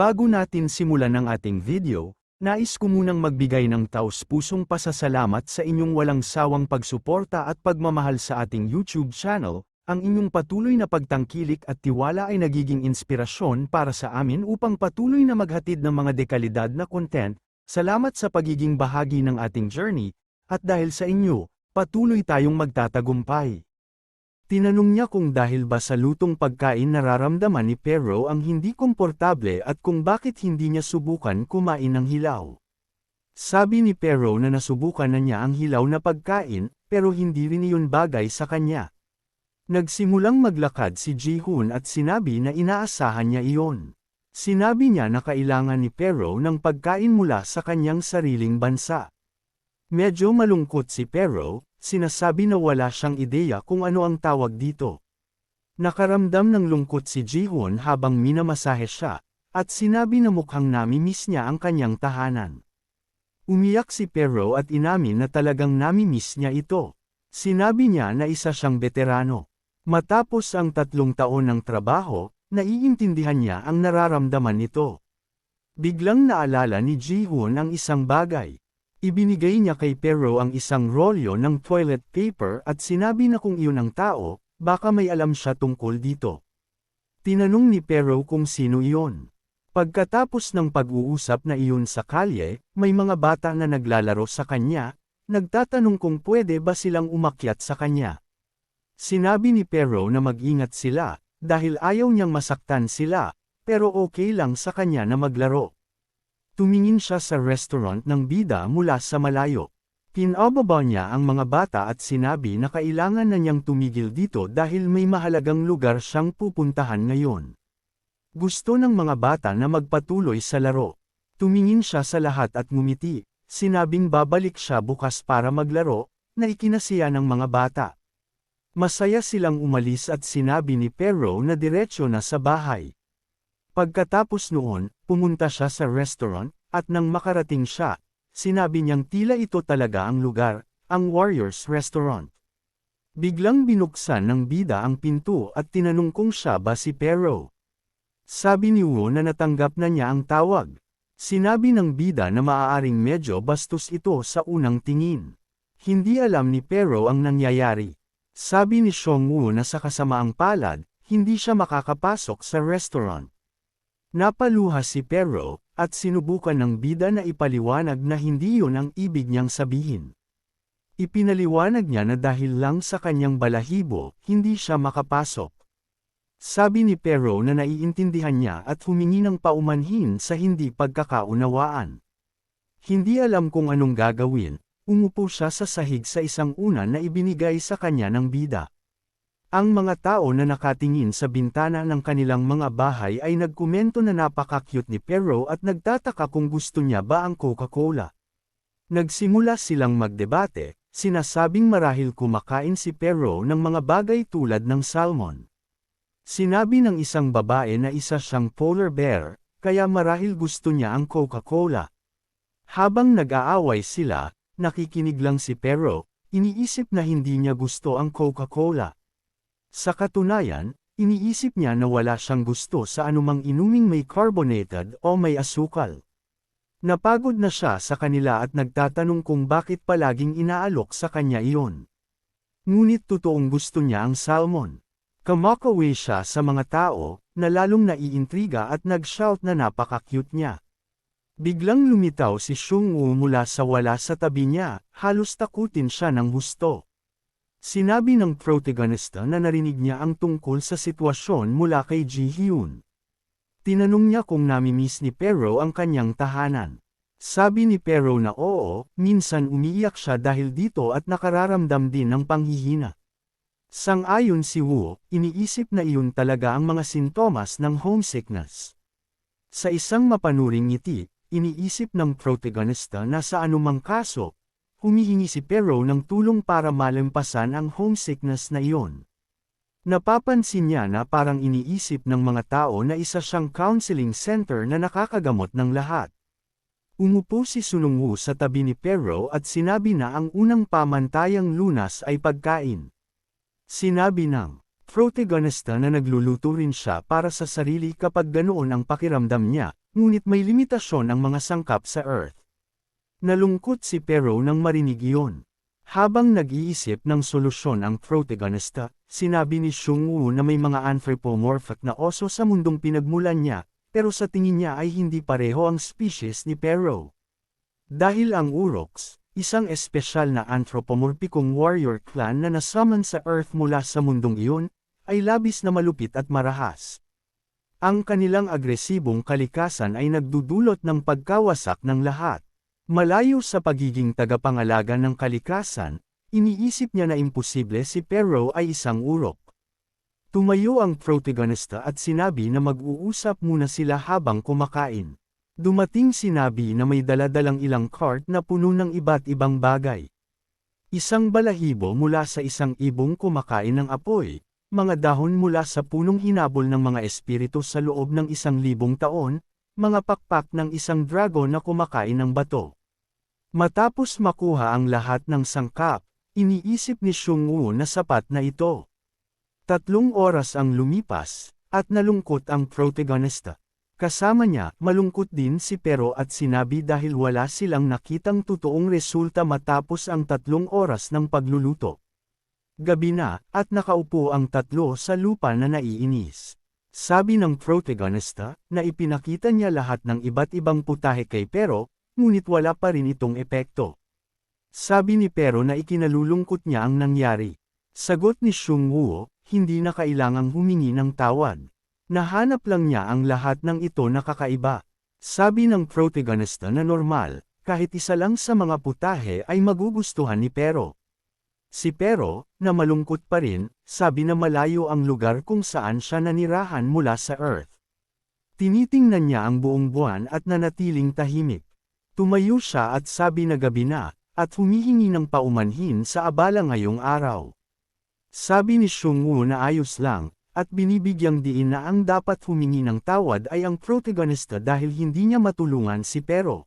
Bago natin simulan ang ating video, nais ko munang magbigay ng taos-pusong pasasalamat sa inyong walang sawang pagsuporta at pagmamahal sa ating YouTube channel. Ang inyong patuloy na pagtangkilik at tiwala ay nagiging inspirasyon para sa amin upang patuloy na maghatid ng mga dekalidad na content. Salamat sa pagiging bahagi ng ating journey, at dahil sa inyo, patuloy tayong magtatagumpay. Tinanong niya kung dahil ba sa lutong pagkain nararamdaman ni Pero ang hindi komportable at kung bakit hindi niya subukan kumain ng hilaw. Sabi ni Pero na nasubukan na niya ang hilaw na pagkain, pero hindi rin iyon bagay sa kanya. Nagsimulang maglakad si Ji-hoon at sinabi na inaasahan niya iyon. Sinabi niya na kailangan ni Pero ng pagkain mula sa kanyang sariling bansa. Medyo malungkot si Pero, sinasabi na wala siyang ideya kung ano ang tawag dito. Nakaramdam ng lungkot si Ji-hoon habang minamasahe siya, at sinabi na mukhang nami-miss niya ang kanyang tahanan. Umiyak si Pero at inamin na talagang nami-miss niya ito. Sinabi niya na isa siyang veterano. Matapos ang 3 taon ng trabaho, naiintindihan niya ang nararamdaman nito. Biglang naalala ni Ji-hoon ang isang bagay. Ibinigay niya kay Pero ang isang rolyo ng toilet paper at sinabi na kung iyon ang tao, baka may alam siya tungkol dito. Tinanong ni Pero kung sino iyon. Pagkatapos ng pag-uusap na iyon sa kalye, may mga bata na naglalaro sa kanya, nagtatanong kung pwede ba silang umakyat sa kanya. Sinabi ni Pero na mag-ingat sila, dahil ayaw niyang masaktan sila, pero okay lang sa kanya na maglaro. Tumingin siya sa restaurant ng bida mula sa malayo. Pinababa niya ang mga bata at sinabi na kailangan na niyang tumigil dito dahil may mahalagang lugar siyang pupuntahan ngayon. Gusto ng mga bata na magpatuloy sa laro. Tumingin siya sa lahat at ngumiti, sinabing babalik siya bukas para maglaro, na ikinasiya ng mga bata. Masaya silang umalis at sinabi ni Pero na diretsyo na sa bahay. Pagkatapos noon, pumunta siya sa restaurant, at nang makarating siya, sinabi niyang tila ito talaga ang lugar, ang Warriors Restaurant. Biglang binuksan ng bida ang pinto at tinanong kung siya ba si Pero. Sabi ni Woo na natanggap na niya ang tawag. Sinabi ng bida na maaaring medyo bastos ito sa unang tingin. Hindi alam ni Pero ang nangyayari. Sabi ni Song-woo na sa kasamaang palad, hindi siya makakapasok sa restaurant. Napaluha si Pero, at sinubukan ng bida na ipaliwanag na hindi yun ang ibig niyang sabihin. Ipinaliwanag niya na dahil lang sa kanyang balahibo, hindi siya makapasok. Sabi ni Pero na naiintindihan niya at humingi ng paumanhin sa hindi pagkakaunawaan. Hindi alam kung anong gagawin. Umupo siya sa sahig sa isang unan na ibinigay sa kanya ng bida. Ang mga tao na nakatingin sa bintana ng kanilang mga bahay ay nagkomento na napaka-cute ni Pero at nagtataka kung gusto niya ba ang Coca-Cola. Nagsimula silang magdebate, sinasabing marahil kumakain si Pero ng mga bagay tulad ng salmon. Sinabi ng isang babae na isa siyang polar bear, kaya marahil gusto niya ang Coca-Cola. Habang nag-aaway sila, nakikinig lang si Pero, iniisip na hindi niya gusto ang Coca-Cola. Sa katunayan, iniisip niya na wala siyang gusto sa anumang inuming may carbonated o may asukal. Napagod na siya sa kanila at nagtatanong kung bakit palaging inaalok sa kanya iyon. Ngunit totoong gusto niya ang salmon. Kumakawi siya sa mga tao, na lalong naiintriga at nag-shout na napaka-cute niya. Biglang lumitaw si Sung-woo mula sa wala sa tabi niya, halos takutin siya ng husto. Sinabi ng protagonista na narinig niya ang tungkol sa sitwasyon mula kay Ji-hoon. Tinanong niya kung nami-miss ni Pero ang kanyang tahanan. Sabi ni Pero na oo, minsan umiiyak siya dahil dito at nakararamdam din ng panghihina. Sang-ayon si Woo, iniisip na iyon talaga ang mga sintomas ng homesickness. Sa isang mapanuring ngiti, iniisip ng protagonista na sa anumang kaso, humihingi si Pero ng tulong para malampasan ang homesickness na iyon. Napapansin niya na parang iniisip ng mga tao na isa siyang counseling center na nakakagamot ng lahat. Umupo si Sunung-woo sa tabi ni Pero at sinabi na ang unang pamantayang lunas ay pagkain. Sinabi ng protagonista na nagluluto rin siya para sa sarili kapag ganoon ang pakiramdam niya, ngunit may limitasyon ang mga sangkap sa Earth. Nalungkot si Pero nang marinig iyon. Habang nag-iisip ng solusyon ang protagonista, sinabi ni Shung Wu na may mga anthropomorphic na oso sa mundong pinagmulan niya, pero sa tingin niya ay hindi pareho ang species ni Pero. Dahil ang Uroks, isang espesyal na anthropomorphicong warrior clan na nasummon sa Earth mula sa mundong iyon, ay labis na malupit at marahas. Ang kanilang agresibong kalikasan ay nagdudulot ng pagkawasak ng lahat. Malayo sa pagiging tagapangalaga ng kalikasan, iniisip niya na imposible si Pero ay isang urok. Tumayo ang protagonista at sinabi na mag-uusap muna sila habang kumakain. Dumating sinabi na may daladalang ilang cart na puno ng iba't ibang bagay. Isang balahibo mula sa isang ibong kumakain ng apoy, mga dahon mula sa punong hinabol ng mga espiritu sa loob ng 1,000 taon, mga pakpak ng isang dragon na kumakain ng bato. Matapos makuha ang lahat ng sangkap, iniisip ni Shung Wu na sapat na ito. 3 oras ang lumipas, at nalungkot ang protagonista. Kasama niya, malungkot din si Pero at sinabi dahil wala silang nakitang totoong resulta matapos ang 3 oras ng pagluluto. Gabi na, at nakaupo ang 3 sa lupa na naiinis. Sabi ng protagonista, na ipinakita niya lahat ng iba't ibang putahe kay Pero, ngunit wala pa rin itong epekto. Sabi ni Pero na ikinalulungkot niya ang nangyari. Sagot ni Shung Wu, hindi na kailangang humingi ng tawad. Nahanap lang niya ang lahat ng ito na kakaiba. Sabi ng protagonista na normal, kahit isa lang sa mga putahe ay magugustuhan ni Pero. Si Pero, na malungkot pa rin, sabi na malayo ang lugar kung saan siya nanirahan mula sa Earth. Tinitingnan niya ang buong buwan at nanatiling tahimik. Tumayo siya at sabi na gabi na, at humihingi ng paumanhin sa abala ngayong araw. Sabi ni Shung Wu na ayos lang, at binibigyang diin na ang dapat humingi ng tawad ay ang protagonista dahil hindi niya matulungan si Pero.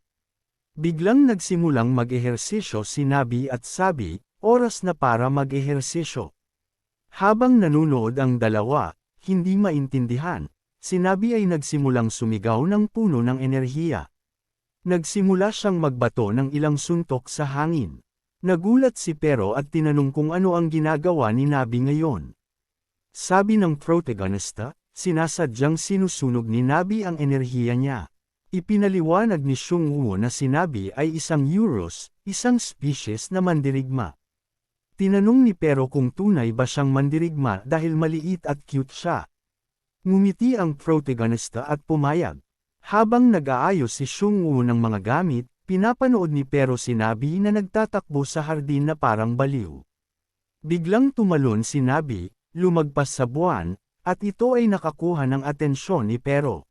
Biglang nagsimulang mag-ehersisyo si Nabi at sabi, oras na para mag-ehersisyo. Habang nanunood ang dalawa, hindi maintindihan, si Nabi ay nagsimulang sumigaw ng puno ng enerhiya. Nagsimula siyang magbato ng ilang suntok sa hangin. Nagulat si Pero at tinanong kung ano ang ginagawa ni Nabi ngayon. Sabi ng protagonista, sinasadyang sinusunog ni Nabi ang enerhiya niya. Ipinaliwanag ni Shung Wu na si Nabi ay isang Uros, isang species na mandirigma. Tinanong ni Pero kung tunay ba siyang mandirigma dahil maliit at cute siya. Ngumiti ang protagonista at pumayag. Habang nag-aayos si Shung Wu ng mga gamit, pinapanood ni Pero si Nabi na nagtatakbo sa hardin na parang baliw. Biglang tumalon si Nabi, lumagpas sa buwan, at ito ay nakakuha ng atensyon ni Pero.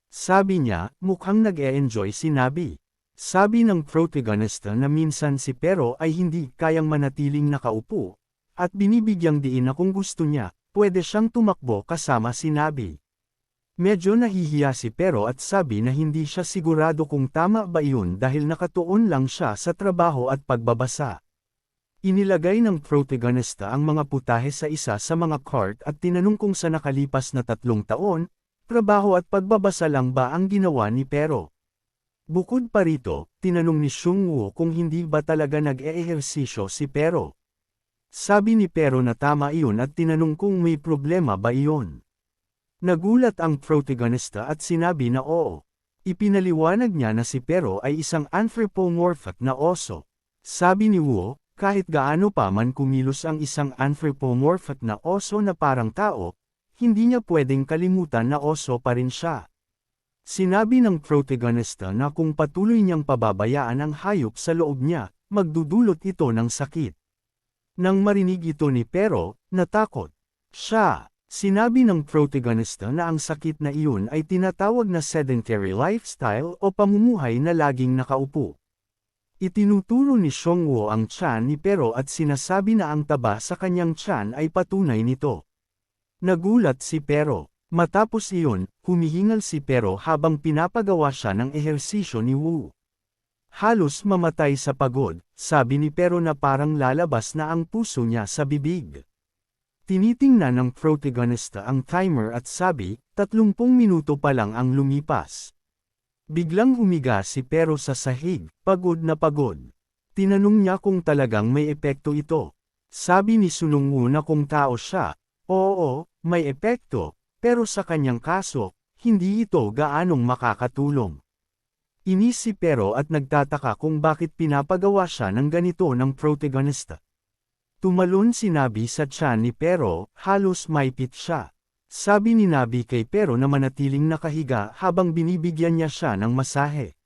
Sabi niya, mukhang nag-e-enjoy si Nabi. Sabi ng protagonista na minsan si Pero ay hindi kayang manatiling nakaupo, at binibigyang diin na kung gusto niya, pwede siyang tumakbo kasama si Nabi. Medyo nahihiya si Pero at sabi na hindi siya sigurado kung tama ba iyon dahil nakatuon lang siya sa trabaho at pagbabasa. Inilagay ng protagonista ang mga putahe sa isa sa mga cart at tinanong kung sa nakalipas na 3 taon, trabaho at pagbabasa lang ba ang ginawa ni Pero. Bukod pa rito, tinanong ni Shung Wu kung hindi ba talaga nag-eehersisyo si Pero. Sabi ni Pero na tama iyon at tinanong kung may problema ba iyon. Nagulat ang protagonista at sinabi na oo. Ipinaliwanag niya na si Pero ay isang anthropomorphic na oso. Sabi ni Wu, kahit gaano pa man kumilos ang isang anthropomorphic na oso na parang tao, hindi niya pwedeng kalimutan na oso pa rin siya. Sinabi ng protagonista na kung patuloy niyang pababayaan ang hayop sa loob niya, magdudulot ito ng sakit. Nang marinig ito ni Pero, natakot siya. Sinabi ng protagonista na ang sakit na iyon ay tinatawag na sedentary lifestyle o pamumuhay na laging nakaupo. Itinuturo ni Shung Wu ang tiyan ni Pero at sinasabi na ang taba sa kanyang tiyan ay patunay nito. Nagulat si Pero. Matapos iyon, humihingal si Pero habang pinapagawa siya ng ehersisyo ni Wu. Halos mamatay sa pagod, sabi ni Pero na parang lalabas na ang puso niya sa bibig. Tinitingnan ng protagonista ang timer at sabi, 30 minuto pa lang ang lumipas. Biglang humiga si Pero sa sahig, pagod na pagod. Tinanong niya kung talagang may epekto ito. Sabi ni Sunungwu na kung tao siya, oo, may epekto, pero sa kanyang kaso, hindi ito gaanong makakatulong. Inis si Pero at nagtataka kung bakit pinapagawa siya ng ganito ng protagonista. Tumalon si Nabi sa tiyan ni Pero, halos maipit siya. Sabi ni Nabi kay Pero na manatiling nakahiga habang binibigyan niya siya ng masahe.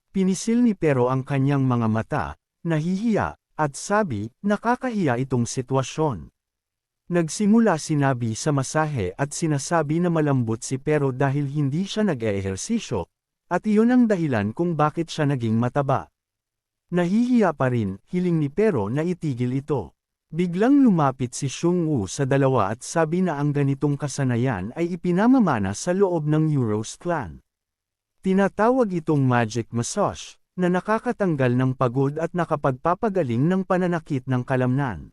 Pinisil ni Pero ang kanyang mga mata, nahihiya, at sabi, nakakahiya itong sitwasyon. Nagsimula si Nabi sa masahe at sinasabi na malambot si Pero dahil hindi siya nag-eehersisyo, at iyon ang dahilan kung bakit siya naging mataba. Nahihiya pa rin, hiling ni Pero na itigil ito. Biglang lumapit si Sunungwu sa dalawa at sabi na ang ganitong kasanayan ay ipinamamana sa loob ng Euros clan. Tinatawag itong magic massage, na nakakatanggal ng pagod at nakapagpapagaling ng pananakit ng kalamnan.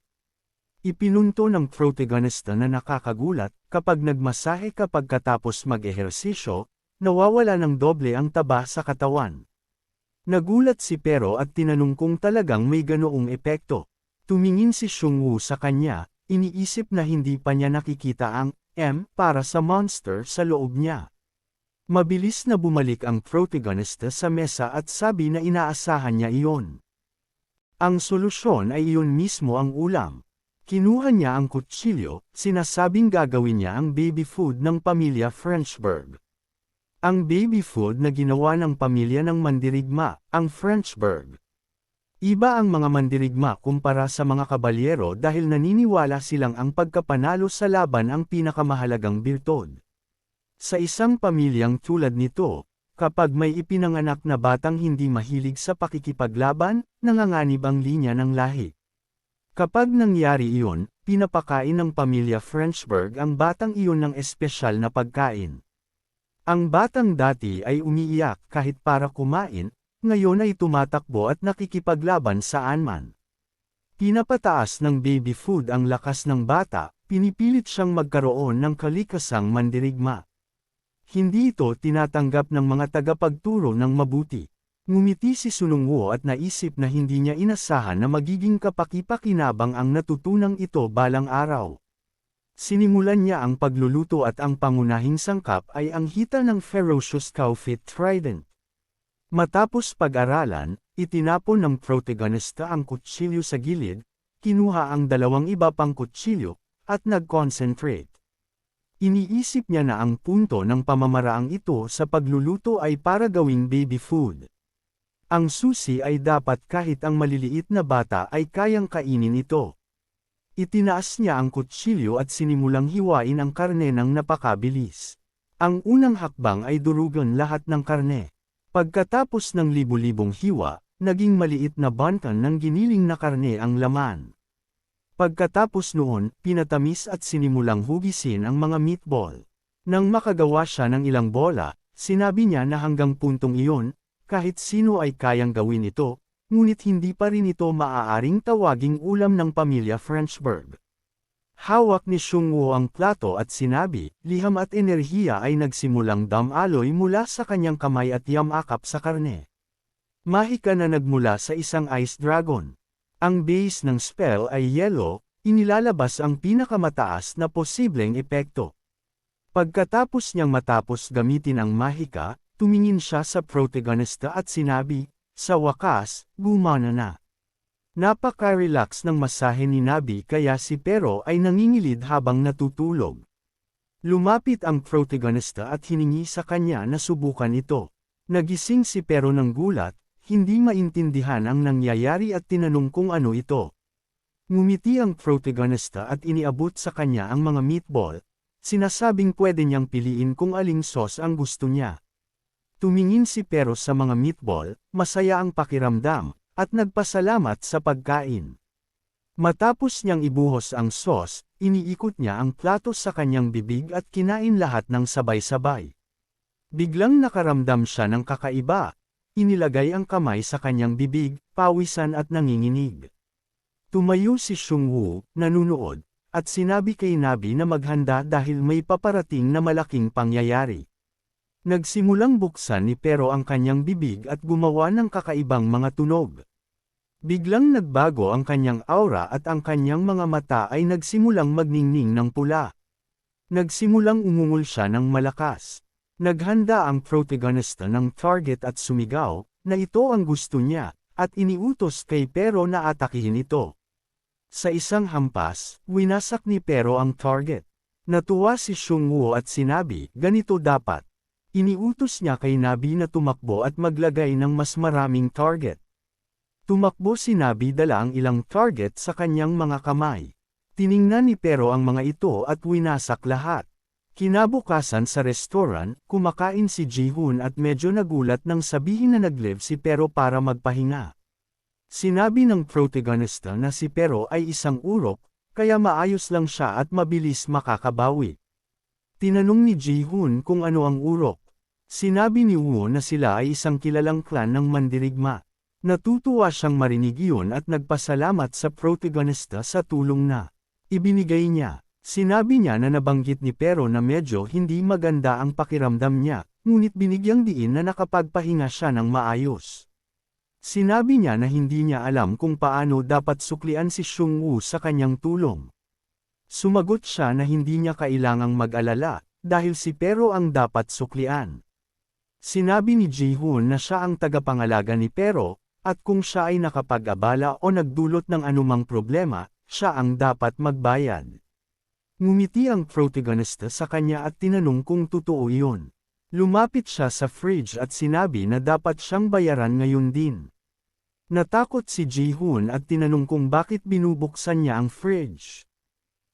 Ipinunto ng protagonista na nakakagulat, kapag nagmasahe kapag katapos mag-ehersisyo, nawawala ng doble ang taba sa katawan. Nagulat si Pero at tinanong kung talagang may ganoong epekto. Tumingin si Sunungwu sa kanya, iniisip na hindi pa niya nakikita ang M para sa monster sa loob niya. Mabilis na bumalik ang protagonista sa mesa at sabi na inaasahan niya iyon. Ang solusyon ay iyon mismo ang ulam. Kinuha niya ang kutsilyo, sinasabing gagawin niya ang baby food ng pamilya Frenchburg. Ang baby food na ginawa ng pamilya ng mandirigma, ang Frenchburg. Iba ang mga mandirigma kumpara sa mga kabalyero dahil naniniwala silang ang pagkapanalo sa laban ang pinakamahalagang birtod. Sa isang pamilyang tulad nito, kapag may ipinanganak na batang hindi mahilig sa pakikipaglaban, nanganganib ang linya ng lahi. Kapag nangyari iyon, pinapakain ng pamilya Frenchburg ang batang iyon ng espesyal na pagkain. Ang batang dati ay umiiyak kahit para kumain, ngayon ay tumatakbo at nakikipaglaban saan man. Pinapataas ng baby food ang lakas ng bata, pinipilit siyang magkaroon ng kalikasang mandirigma. Hindi ito tinatanggap ng mga tagapagturo ng mabuti. Ngumiti si Sunungwu at naisip na hindi niya inasahan na magiging kapaki-pakinabang ang natutunang ito balang araw. Sinimulan niya ang pagluluto at ang pangunahing sangkap ay ang hita ng ferocious cowfit trident. Matapos pag-aralan, itinapon ng protagonista ang kutsilyo sa gilid, kinuha ang dalawang iba pang kutsilyo, at nag-concentrate. Iniisip niya na ang punto ng pamamaraang ito sa pagluluto ay para gawing baby food. Ang susi ay dapat kahit ang maliliit na bata ay kayang kainin ito. Itinaas niya ang kutsilyo at sinimulang hiwain ang karne ng napakabilis. Ang unang hakbang ay durugan lahat ng karne. Pagkatapos ng libu-libong hiwa, naging maliit na bantan ng giniling na karne ang laman. Pagkatapos noon, pinatamis at sinimulang hugisin ang mga meatball. Nang makagawa siya ng ilang bola, sinabi niya na hanggang puntong iyon, kahit sino ay kayang gawin ito, ngunit hindi pa rin ito maaaring tawaging ulam ng pamilya Frenchburg. Hawak ni Sunungwu ang plato at sinabi, liham at enerhiya ay nagsimulang damaloy mula sa kanyang kamay at yamakap sa karne. Mahika na nagmula sa isang ice dragon. Ang base ng spell ay yellow, inilalabas ang pinakamataas na posibleng epekto. Pagkatapos niyang matapos gamitin ang mahika, tumingin siya sa protagonista at sinabi, sa wakas, gumana na. Napaka-relax ng masahe ni Nabi kaya si Pero ay nangingilid habang natutulog. Lumapit ang protagonista at hiningi sa kanya na subukan ito. Nagising si Pero ng gulat, hindi maintindihan ang nangyayari at tinanong kung ano ito. Ngumiti ang protagonista at iniabot sa kanya ang mga meatball, sinasabing pwede niyang piliin kung aling sauce ang gusto niya. Tumingin si Pero sa mga meatball, masaya ang pakiramdam, at nagpasalamat sa pagkain. Matapos niyang ibuhos ang sauce, iniikot niya ang plato sa kanyang bibig at kinain lahat ng sabay-sabay. Biglang nakaramdam siya ng kakaiba. Inilagay ang kamay sa kanyang bibig, pawisan at nanginginig. Tumayo si Sunungwu, nanunood, at sinabi kay Nabi na maghanda dahil may paparating na malaking pangyayari. Nagsimulang buksan ni Pero ang kanyang bibig at gumawa ng kakaibang mga tunog. Biglang nagbago ang kanyang aura at ang kanyang mga mata ay nagsimulang magningning ng pula. Nagsimulang umungol siya ng malakas. Naghanda ang protagonista ng target at sumigaw, na ito ang gusto niya, at iniutos kay Pero na atakihin ito. Sa isang hampas, winasak ni Pero ang target. Natuwa si Xiongwu at sinabi, ganito dapat. Iniutos niya kay Nabi na tumakbo at maglagay ng mas maraming target. Tumakbo si Nabi dala ang ilang target sa kanyang mga kamay. Tiningnan ni Pero ang mga ito at winasak lahat. Kinabukasan sa restaurant, kumakain si Ji-hoon at medyo nagulat nang sabihin na nag-leave si Pero para magpahinga. Sinabi ng protagonista na si Pero ay isang urok, kaya maayos lang siya at mabilis makakabawi. Tinanong ni Ji-hoon kung ano ang urok. Sinabi ni Woo na sila ay isang kilalang clan ng mandirigma. Natutuwa siyang marinig iyon at nagpasalamat sa protagonista sa tulong na ibinigay niya. Sinabi niya na nabanggit ni Pero na medyo hindi maganda ang pakiramdam niya, ngunit binigyang diin na nakapagpahinga siya ng maayos. Sinabi niya na hindi niya alam kung paano dapat suklian si Xiongwu sa kanyang tulong. Sumagot siya na hindi niya kailangang mag-alala, dahil si Pero ang dapat suklian. Sinabi ni Ji-hoon na siya ang tagapangalaga ni Pero, at kung siya ay nakapag-abala o nagdulot ng anumang problema, siya ang dapat magbayad. Ngumiti ang protagonista sa kanya at tinanong kung totoo iyon. Lumapit siya sa fridge at sinabi na dapat siyang bayaran ngayon din. Natakot si Ji-hoon at tinanong kung bakit binubuksan niya ang fridge.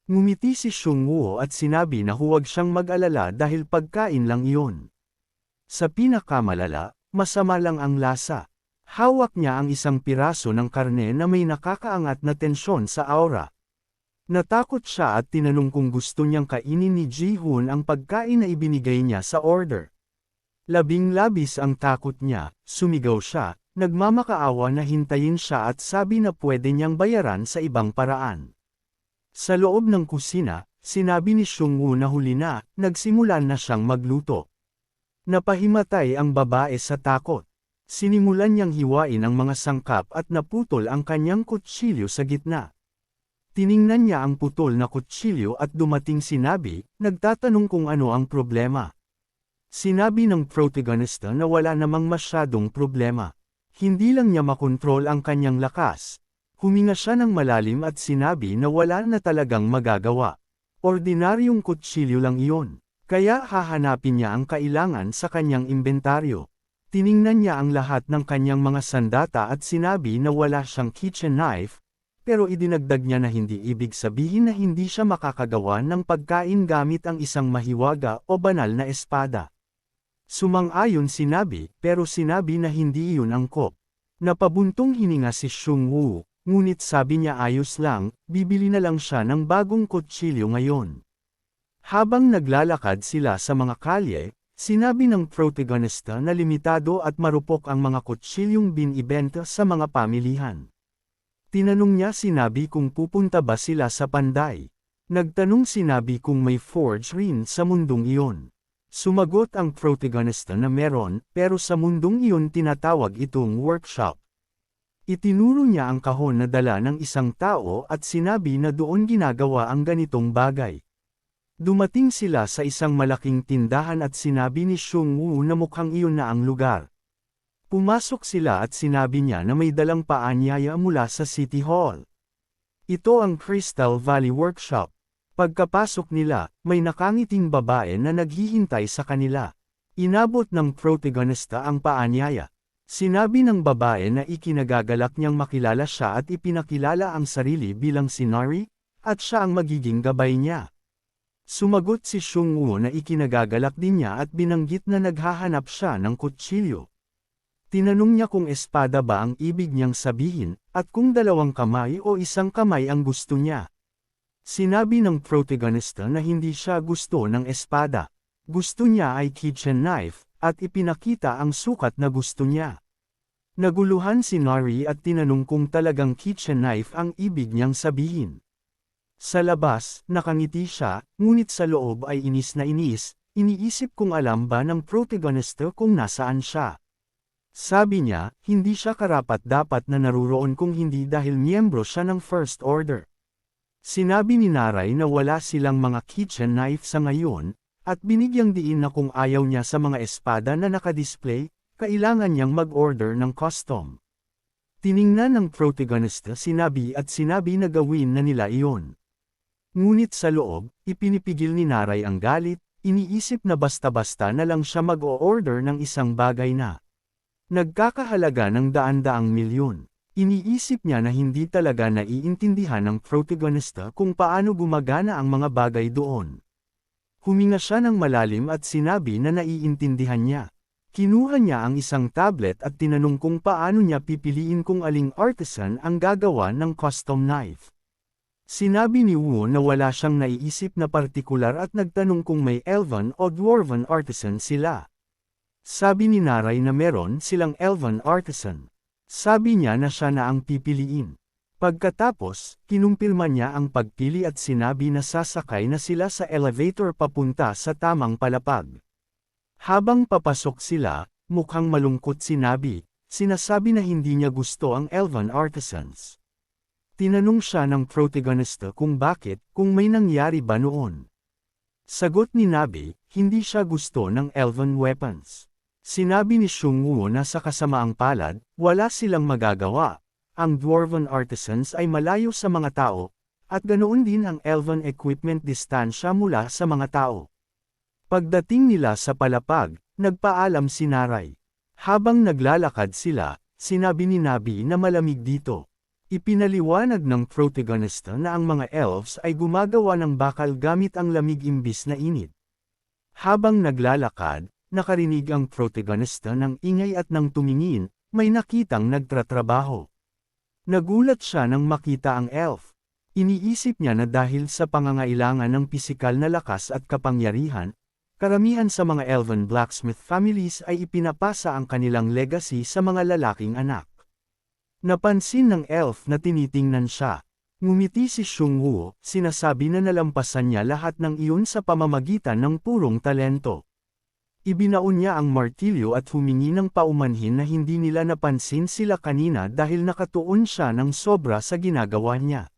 Ngumiti si Xiongwu at sinabi na huwag siyang mag-alala dahil pagkain lang iyon. Sa pinakamalala, masama lang ang lasa. Hawak niya ang isang piraso ng karne na may nakakaangat na tensyon sa aura. Natakot siya at tinanong kung gusto niyang kainin ni Ji-hoon ang pagkain na ibinigay niya sa order. Labing-labis ang takot niya, sumigaw siya, nagmamakaawa na hintayin siya at sabi na pwede niyang bayaran sa ibang paraan. Sa loob ng kusina, sinabi ni Xiongwu na huli na, nagsimulan na siyang magluto. Napahimatay ang babae sa takot. Sinimulan niyang hiwain ang mga sangkap at naputol ang kanyang kutsilyo sa gitna. Tiningnan niya ang putol na kutsilyo at dumating si Nabi, nagtatanong kung ano ang problema. Sinabi ng protagonista na wala namang masyadong problema. Hindi lang niya makontrol ang kanyang lakas. Huminga siya ng malalim at sinabi na wala na talagang magagawa. Ordinaryong kutsilyo lang iyon, kaya hahanapin niya ang kailangan sa kanyang inventaryo. Tiningnan niya ang lahat ng kanyang mga sandata at sinabi na wala siyang kitchen knife, pero idinagdag niya na hindi ibig sabihin na hindi siya makakagawa ng pagkain gamit ang isang mahiwaga o banal na espada. Sumang-ayon si Nabi, pero sinabi na hindi iyon angkop. Napabuntong hininga si Xiongwu. Ngunit sabi niya ayos lang, bibili na lang siya ng bagong kutsilyo ngayon. Habang naglalakad sila sa mga kalye, sinabi ng protagonista na limitado at marupok ang mga kutsilyong binibenta sa mga pamilihan. Tinanong niya si Nabi kung pupunta ba sila sa Panday. Nagtanong si Nabi kung may forge rin sa mundong iyon. Sumagot ang protagonista na meron, pero sa mundong iyon tinatawag itong workshop. Itinuro niya ang kahon na dala ng isang tao at sinabi na doon ginagawa ang ganitong bagay. Dumating sila sa isang malaking tindahan at sinabi ni Xiongwu na mukhang iyon na ang lugar. Pumasok sila at sinabi niya na may dalang paanyaya mula sa City Hall. Ito ang Crystal Valley Workshop. Pagkapasok nila, may nakangiting babae na naghihintay sa kanila. Inabot ng protagonista ang paanyaya. Sinabi ng babae na ikinagagalak niyang makilala siya at ipinakilala ang sarili bilang si Nari, at siya ang magiging gabay niya. Sumagot si Xiongwu na ikinagagalak din niya at binanggit na naghahanap siya ng kutsilyo. Tinanong niya kung espada ba ang ibig niyang sabihin, at kung dalawang kamay o isang kamay ang gusto niya. Sinabi ng protagonista na hindi siya gusto ng espada. Gusto niya ay kitchen knife, at ipinakita ang sukat na gusto niya. Naguluhan si Nari at tinanong kung talagang kitchen knife ang ibig niyang sabihin. Sa labas, nakangiti siya, ngunit sa loob ay inis na inis, Iniisip kung alam ba ng protagonist kung nasaan siya. Sabi niya, hindi siya karapat-dapat na naruroon kung hindi dahil miyembro siya ng First Order. Sinabi ni Naray na wala silang mga kitchen knife sa ngayon, at binigyang diin na kung ayaw niya sa mga espada na nakadisplay, kailangan niyang mag-order ng custom. Tiningnan ng protagonist sinabi na gawin na nila iyon. Ngunit sa loob, ipinipigil ni Naray ang galit, iniisip na basta-basta na lang siya mag-o-order ng isang bagay na nagkakahalaga ng daan-daang milyon. Iniisip niya na hindi talaga naiintindihan ng protagonista kung paano gumagana ang mga bagay doon. Huminga siya ng malalim at sinabi na naiintindihan niya. Kinuha niya ang isang tablet at tinanong kung paano niya pipiliin kung aling artisan ang gagawa ng custom knife. Sinabi ni Wu na wala siyang naiisip na partikular at nagtanong kung may elven o dwarven artisan sila. Sabi ni Naray na meron silang elven artisan. Sabi niya na siya na ang pipiliin. Pagkatapos, kinumpirma niya ang pagpili at sinabi na sasakay na sila sa elevator papunta sa tamang palapag. Habang papasok sila, mukhang malungkot sinasabi na hindi niya gusto ang elven artisans. Tinanong siya ng protagonista kung bakit, kung may nangyari ba noon. Sagot ni Nabi, hindi siya gusto ng elven weapons. Sinabi ni Xiong Wu na sa kasamaang palad, wala silang magagawa. Ang dwarven artisans ay malayo sa mga tao, at ganoon din ang elven equipment distansya mula sa mga tao. Pagdating nila sa palapag, nagpaalam si Naray. Habang naglalakad sila, sinabi ni Nabi na malamig dito. Ipinaliwanag ng protagonista na ang mga elves ay gumagawa ng bakal gamit ang lamig imbis na init. Habang naglalakad, nakarinig ang protagonista ng ingay at nang tumingin, may nakitang nagtratrabaho. Nagulat siya nang makita ang elf. Iniisip niya na dahil sa pangangailangan ng pisikal na lakas at kapangyarihan, karamihan sa mga elven blacksmith families ay ipinapasa ang kanilang legacy sa mga lalaking anak. Napansin ng elf na tinitingnan siya. Ngumiti si Xiong Wu, sinasabi na nalampasan niya lahat ng iyon sa pamamagitan ng purong talento. Ibinaon niya ang martilyo at humingi ng paumanhin na hindi nila napansin sila kanina dahil nakatuon siya ng sobra sa ginagawa niya.